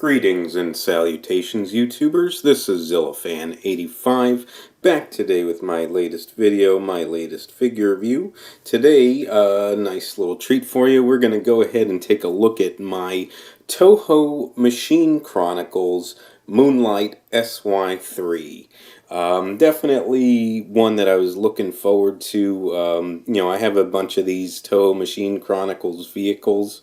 Greetings and salutations, YouTubers. This is ZillaFan85, back today with my latest video, my latest figure review. Today, a nice little treat for you. We're going to go ahead and take a look at my Toho Machine Chronicles Moonlight SY-3. Definitely one that I was looking forward to. I have a bunch of these Toho Machine Chronicles vehicles,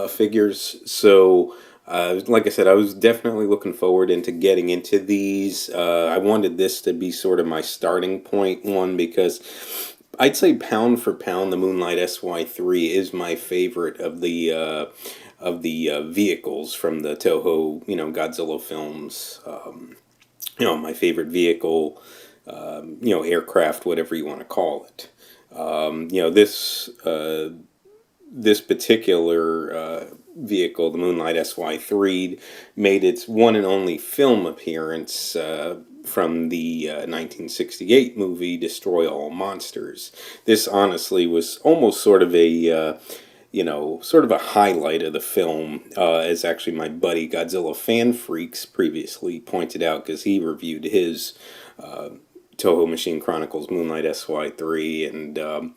figures, so like I said, I was definitely looking forward into getting into these. I wanted this to be sort of my starting point one, because I'd say pound for pound the Moonlight SY-3 is my favorite of the vehicles from the Toho, Godzilla films. My favorite vehicle, aircraft, whatever you want to call it. This particular vehicle, the Moonlight SY-3, made its one and only film appearance from the 1968 movie Destroy All Monsters. This honestly was almost sort of a highlight of the film, as actually my buddy Godzilla Fan Freaks previously pointed out, because he reviewed his Toho Machine Chronicles Moonlight SY-3, and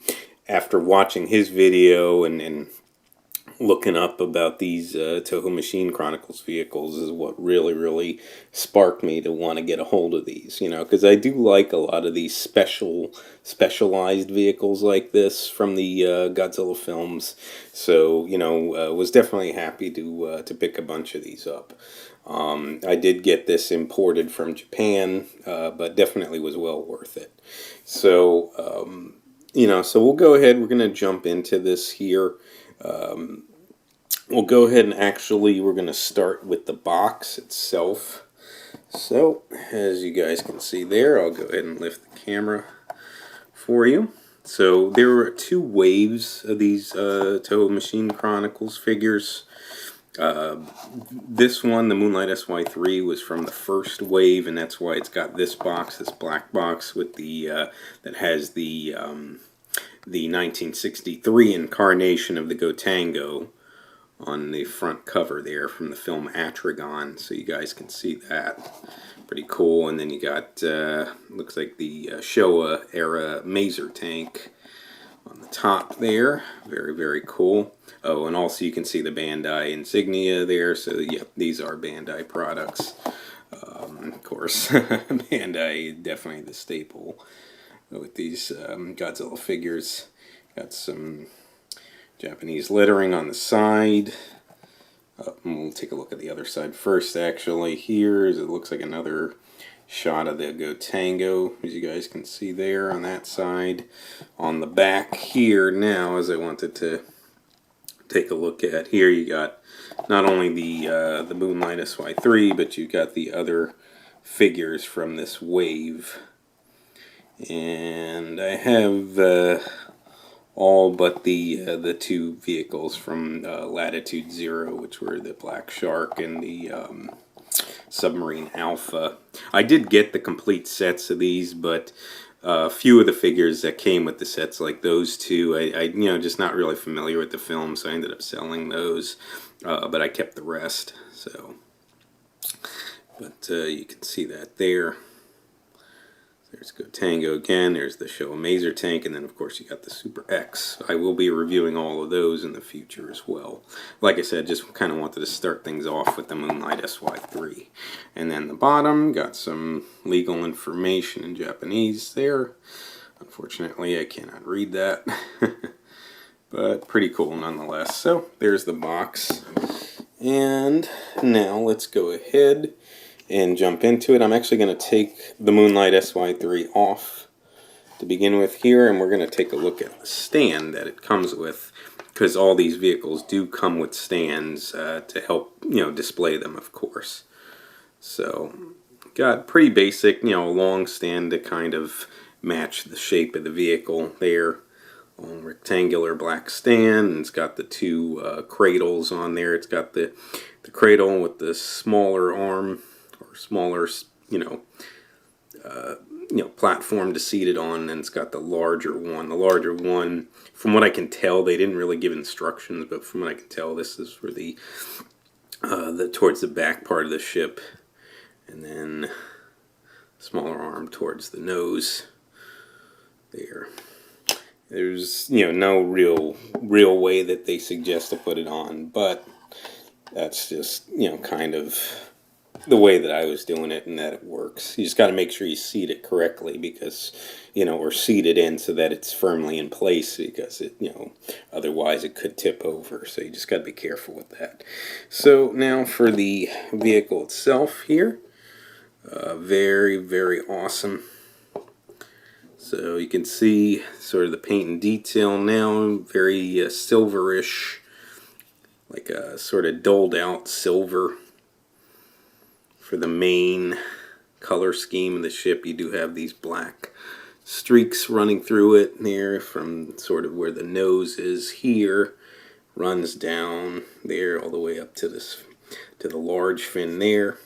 after watching his video and looking up about these Toho Machine Chronicles vehicles is what really sparked me to want to get a hold of these, because I do like a lot of these specialized vehicles like this from the Godzilla films. So, was definitely happy to pick a bunch of these up. I did get this imported from Japan, but definitely was well worth it. So, so we'll go ahead, we're going to jump into this here. We'll go ahead and we're going to start with the box itself. So, as you guys can see there, I'll go ahead and lift the camera for you. So, there were two waves of these Toho Machine Chronicles figures. This one, the Moonlight SY-3, was from the first wave, and that's why it's got this box, this black box with the that has the 1963 incarnation of the Gotengo on the front cover there from the film Atragon, so you guys can see that. Pretty cool. And then you got looks like the Showa era Maser tank on the top there. Very cool. Oh, and also you can see the Bandai insignia there. So yep, these are Bandai products. Of course, Bandai definitely the staple with these Godzilla figures. Got some Japanese lettering on the side. We'll take a look at the other side first, actually. Here it looks like another shot of the Gotengo, as you guys can see there on that side. On the back here now, as I wanted to take a look at, here you got not only the Moonlight SY-3, but you got the other figures from this wave. And I have all but the two vehicles from Latitude Zero, which were the Black Shark and the Submarine Alpha. I did get the complete sets of these, but a few of the figures that came with the sets, like those two, I just not really familiar with the film, so I ended up selling those. But I kept the rest. So, but you can see that there. There's Gotengo again, there's the Showa Maser tank, and then of course you got the Super X. I will be reviewing all of those in the future as well. Like I said, just kind of wanted to start things off with the Moonlight SY-3. And then the bottom, got some legal information in Japanese there. Unfortunately, I cannot read that. But pretty cool nonetheless. So, there's the box. And now let's go ahead and jump into it. I'm actually going to take the Moonlight SY-3 off to begin with here, and we're going to take a look at the stand that it comes with, because all these vehicles do come with stands to help, display them, of course. So, got pretty basic, long stand to kind of match the shape of the vehicle there. Long rectangular black stand, and it's got the two cradles on there. It's got the cradle with the smaller arm, or smaller, platform to seat it on, and it's got the larger one. The larger one, from what I can tell, they didn't really give instructions, but from what I can tell, this is for the towards the back part of the ship, and then smaller arm towards the nose there. There's no real way that they suggest to put it on, but that's just kind of the way that I was doing it, and that it works. You just got to make sure you seat it correctly, because or seat it in so that it's firmly in place, because it otherwise it could tip over. So you just got to be careful with that. So now for the vehicle itself here, very, very awesome. So you can see sort of the paint and detail now, very silverish, like a sort of dulled out silver. For the main color scheme of the ship, you do have these black streaks running through it there, from sort of where the nose is here, runs down there all the way up to the large fin there.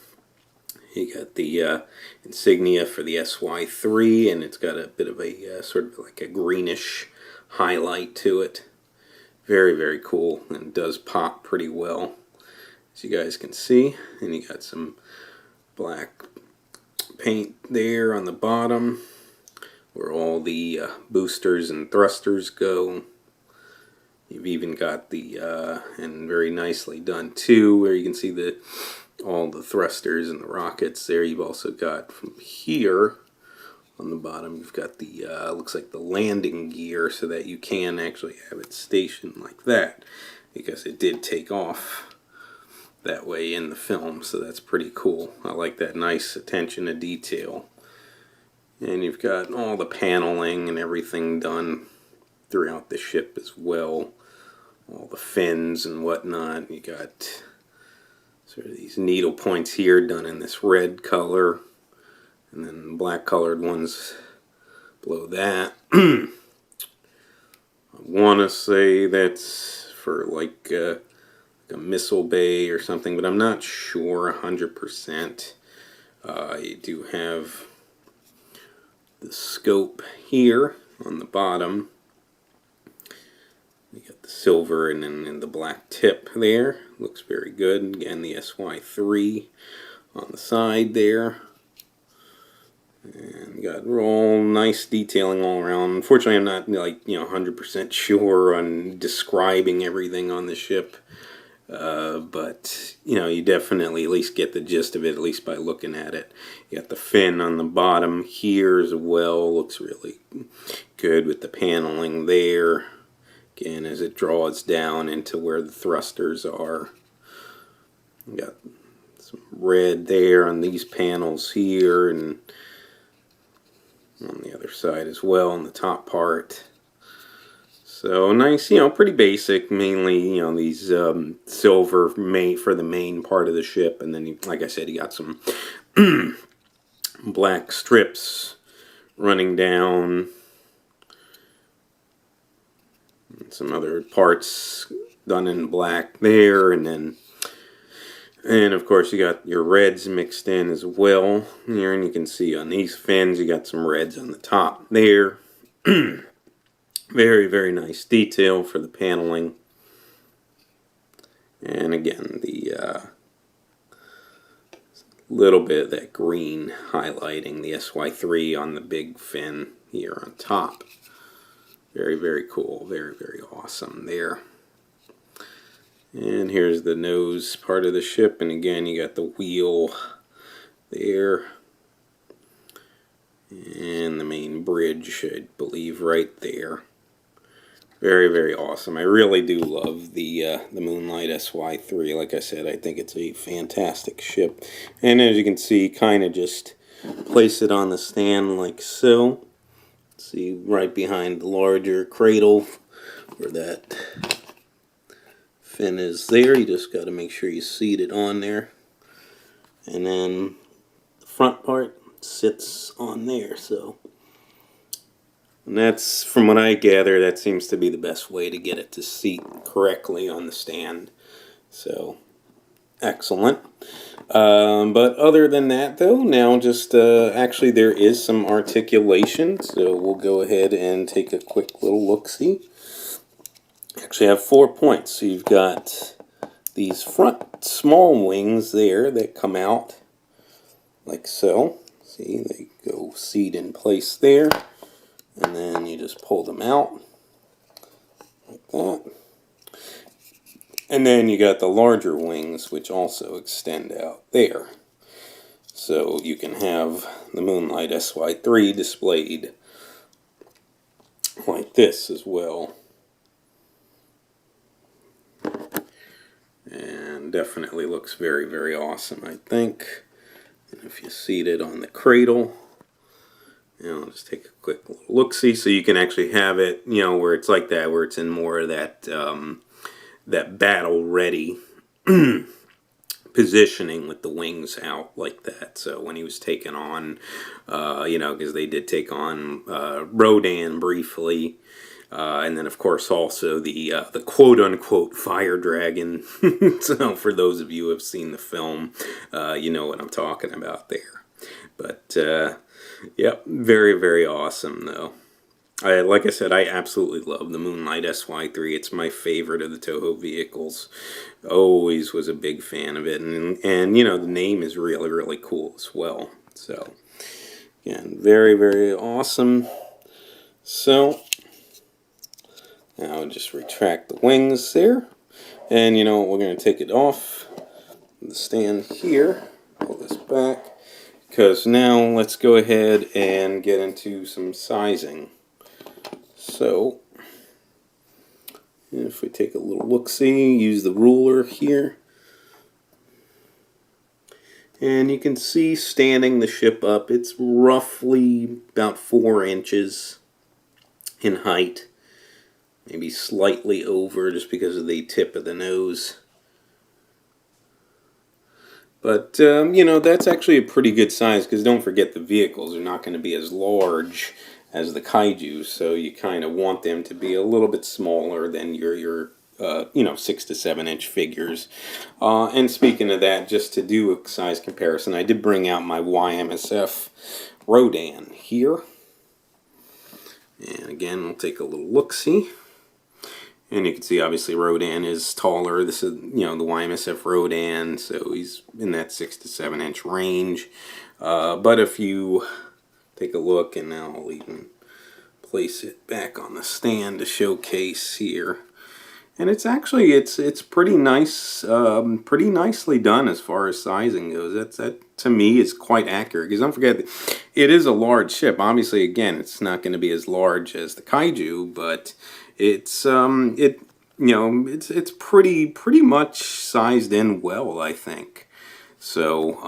You got the insignia for the SY-3, and it's got a bit of a sort of like a greenish highlight to it. Very, very cool, and it does pop pretty well, as you guys can see. And you got some black paint there on the bottom, where all the boosters and thrusters go. You've even got the, and very nicely done too, where you can see all the thrusters and the rockets there. You've also got from here on the bottom, you've got the, looks like the landing gear, so that you can actually have it stationed like that, because it did take off that way in the film, so that's pretty cool. I like that nice attention to detail. And you've got all the paneling and everything done throughout the ship as well. All the fins and whatnot. You got sort of these needle points here done in this red color, and then black colored ones below that. I want to say that's for like a missile bay or something, but I'm not sure 100%. You do have the scope here on the bottom. You got the silver and then the black tip there. Looks very good. Again, the SY-3 on the side there. And got all nice detailing all around. Unfortunately, I'm not 100% sure on describing everything on the ship. But you definitely at least get the gist of it, at least by looking at it. You got the fin on the bottom here as well. Looks really good with the paneling there. Again, as it draws down into where the thrusters are. You got some red there on these panels here, and on the other side as well on the top part. So nice, pretty basic. Mainly, these silver for the main part of the ship, and then, like I said, you got some black strips running down, and some other parts done in black there, and of course you got your reds mixed in as well here, and you can see on these fins you got some reds on the top there. Very, very nice detail for the paneling. And again, the little bit of that green highlighting the SY-3 on the big fin here on top. Very, very cool. Very, very awesome there. And here's the nose part of the ship. And again, you got the wheel there. And the main bridge, I believe, right there. Very, very awesome. I really do love the Moonlight SY-3. Like I said, I think it's a fantastic ship. And as you can see, kind of just place it on the stand like so. See, right behind the larger cradle where that fin is there. You just got to make sure you seat it on there. And then the front part sits on there, so. And that's, from what I gather, that seems to be the best way to get it to seat correctly on the stand. So, excellent. But other than that, though, now just, actually there is some articulation. So we'll go ahead and take a quick little look-see. Actually have 4 points. So you've got these front small wings there that come out like so. See, they go seat in place there, and then you just pull them out like that. And then you got the larger wings, which also extend out there. So you can have the Moonlight SY-3 displayed like this as well. And definitely looks very, very awesome, I think. And if you seat it on the cradle, I'll just take a quick little look-see, so you can actually have it, where it's like that, where it's in more of that that battle-ready positioning with the wings out like that. So when he was taken on, because they did take on Rodan briefly, and then of course also the quote-unquote fire dragon. So for those of you who have seen the film, you know what I'm talking about there. But yep, very, very awesome though. Like I said, I absolutely love the Moonlight SY-3. It's my favorite of the Toho vehicles. Always was a big fan of it. And the name is really, really cool as well. So, again, very, very awesome. So, now I'll just retract the wings there. And, we're going to take it off the stand here. Pull this back. Because now let's go ahead and get into some sizing. So, if we take a little look-see, use the ruler here, and you can see standing the ship up, it's roughly about 4 inches in height, maybe slightly over just because of the tip of the nose. But, that's actually a pretty good size, because don't forget the vehicles are not going to be as large as the kaiju, so you kind of want them to be a little bit smaller than your 6 to 7 inch figures. And speaking of that, just to do a size comparison, I did bring out my YMSF Rodan here. And again, we'll take a little look-see. And you can see, obviously, Rodan is taller. This is, the YMSF Rodan, so he's in that 6 to 7 inch range. But if you take a look, and now I'll even place it back on the stand to showcase here. And it's actually, it's pretty nice, pretty nicely done as far as sizing goes. That to me is quite accurate, because don't forget, it is a large ship. Obviously, again, it's not going to be as large as the kaiju, but it's it's pretty much sized in well, I think. So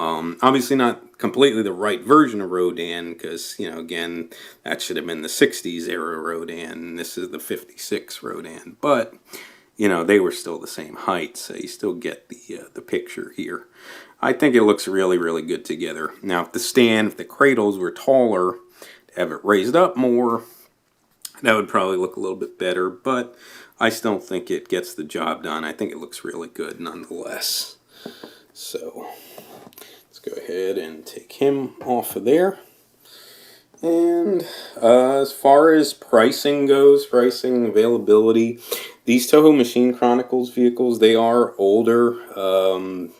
obviously not completely the right version of Rodan, because again, that should have been the 60s era Rodan, and this is the 56 Rodan, but they were still the same height, so you still get the picture here. I think it looks really, really good together. Now, if the cradles were taller, to have it raised up more, that would probably look a little bit better, but I still think it gets the job done. I think it looks really good nonetheless. So, let's go ahead and take him off of there. And as far as pricing goes, pricing, availability, these Toho Machine Chronicles vehicles, they are older.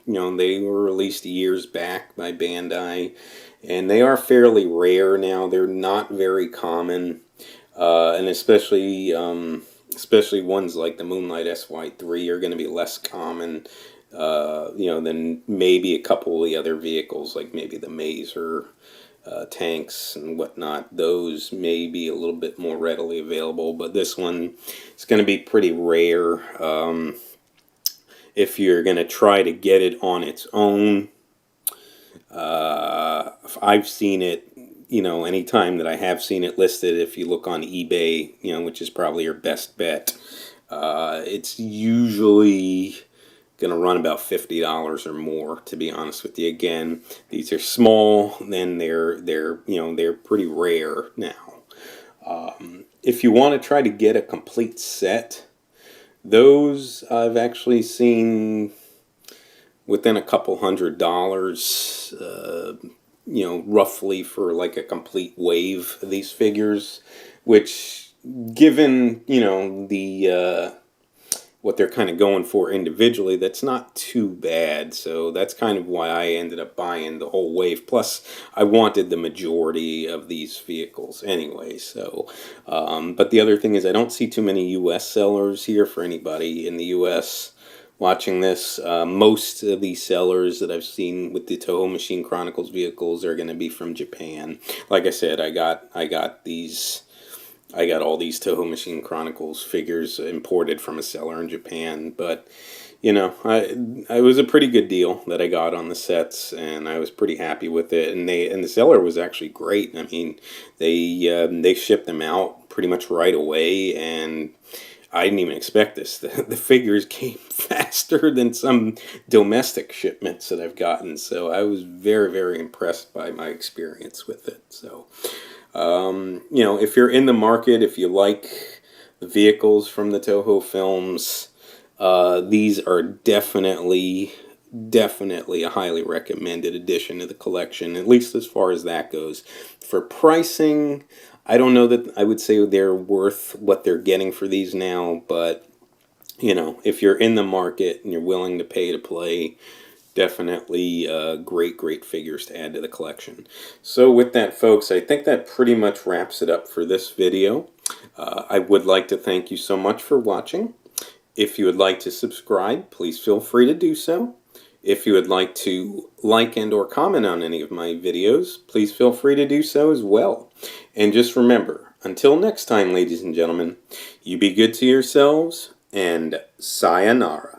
They were released years back by Bandai, and they are fairly rare now. They're not very common, and especially ones like the Moonlight SY-3 are going to be less common, than maybe a couple of the other vehicles, like maybe the Mazer tanks and whatnot. Those may be a little bit more readily available, but this one is going to be pretty rare. If you're going to try to get it on its own, I've seen it, anytime that I have seen it listed, if you look on eBay, which is probably your best bet, it's usually going to run about $50 or more, to be honest with you. Again, these are small, then they're pretty rare now. If you want to try to get a complete set, those I've actually seen within a couple $100, roughly, for like a complete wave of these figures, which, given, the what they're kind of going for individually, that's not too bad. So that's kind of why I ended up buying the whole wave. Plus, I wanted the majority of these vehicles anyway. So, but the other thing is I don't see too many U.S. sellers here for anybody in the U.S. watching this. Most of these sellers that I've seen with the Toho Machine Chronicles vehicles are going to be from Japan. Like I said, I got all these Toho Machine Chronicles figures imported from a seller in Japan, but you know, I was a pretty good deal that I got on the sets, and I was pretty happy with it. And the seller was actually great. I mean, they shipped them out pretty much right away, and I didn't even expect this. The figures came faster than some domestic shipments that I've gotten, so I was very, very impressed by my experience with it. So, you know, if you're in the market, if you like the vehicles from the Toho films, these are definitely a highly recommended addition to the collection, at least as far as that goes. For pricing, I don't know that I would say they're worth what they're getting for these now, but, you know, if you're in the market and you're willing to pay to play, definitely great figures to add to the collection. So with that, folks, I think that pretty much wraps it up for this video. I would like to thank you so much for watching. If you would like to subscribe, please feel free to do so. If you would like to like and or comment on any of my videos, please feel free to do so as well. And just remember, until next time, ladies and gentlemen, you be good to yourselves, and sayonara.